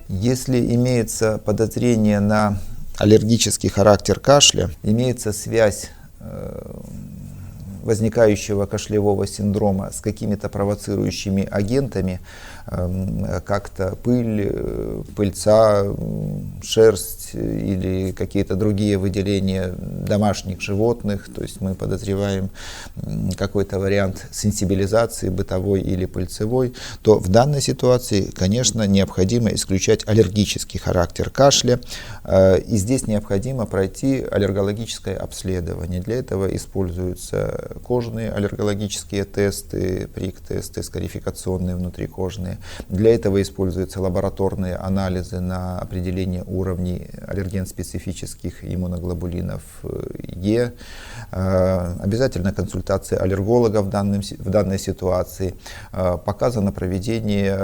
Если имеется подозрение на аллергический характер кашля, имеется связь возникающего кашлевого синдрома с какими-то провоцирующими агентами, как-то пыль, пыльца, шерсть или какие-то другие выделения домашних животных, то есть мы подозреваем какой-то вариант сенсибилизации бытовой или пыльцевой, то в данной ситуации, конечно, необходимо исключать аллергический характер кашля, и здесь необходимо пройти аллергологическое обследование. Для этого используются кожные аллергологические тесты, ПРИК-тесты, скарификационные внутрикожные. Для этого используются лабораторные анализы на определение уровней аллерген-специфических иммуноглобулинов Е. Обязательно консультация аллерголога в данной ситуации. Показано проведение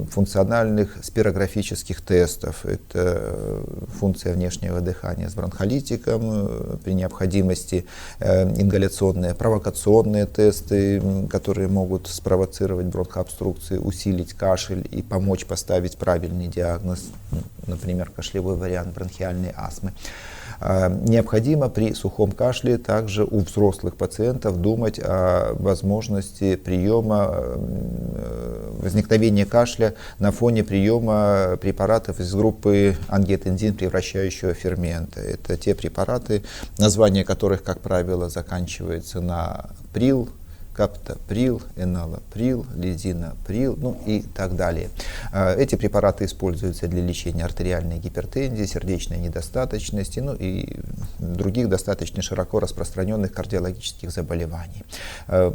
функциональных спирографических тестов. Это функция внешнего дыхания с бронхолитиком, при необходимости ингаляционные, провокационные тесты, которые могут спровоцировать бронхообструкции, усилить кашель и помочь поставить правильный диагноз, например, кашлевой вариант бронхиальной астмы. Необходимо при сухом кашле также у взрослых пациентов думать о возможности приема, возникновения кашля на фоне приема препаратов из группы ангиотензин превращающего фермента. Это те препараты, название которых, как правило, заканчивается на прил, каптоприл, эналоприл, лизиноприл, ну и так далее. Эти препараты используются для лечения артериальной гипертензии, сердечной недостаточности, ну и других достаточно широко распространенных кардиологических заболеваний. В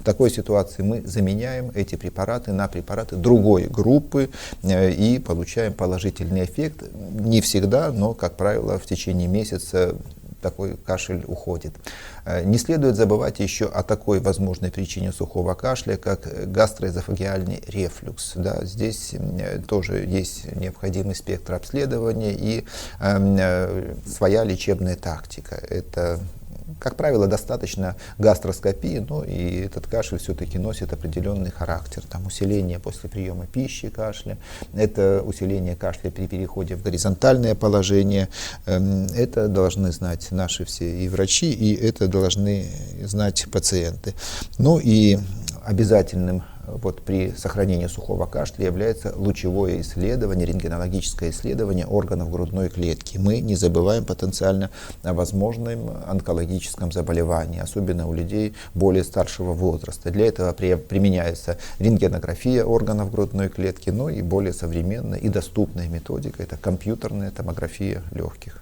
такой ситуации мы заменяем эти препараты на препараты другой группы и получаем положительный эффект. Не всегда, но, как правило, в течение месяца такой кашель уходит. Не следует забывать еще о такой возможной причине сухого кашля, как гастроэзофагиальный рефлюкс. Да, здесь тоже есть необходимый спектр обследования и своя лечебная тактика. Это, как правило, достаточно гастроскопии, но и этот кашель все-таки носит определенный характер. Там усиление после приема пищи кашля, это усиление кашля при переходе в горизонтальное положение. Это должны знать наши все и врачи, и это должны знать пациенты. Ну и обязательным при сохранении сухого кашля является лучевое исследование, рентгенологическое исследование органов грудной клетки. Мы не забываем потенциально о возможном онкологическом заболевании, особенно у людей более старшего возраста. Для этого применяется рентгенография органов грудной клетки, но и более современная и доступная методика — это компьютерная томография легких.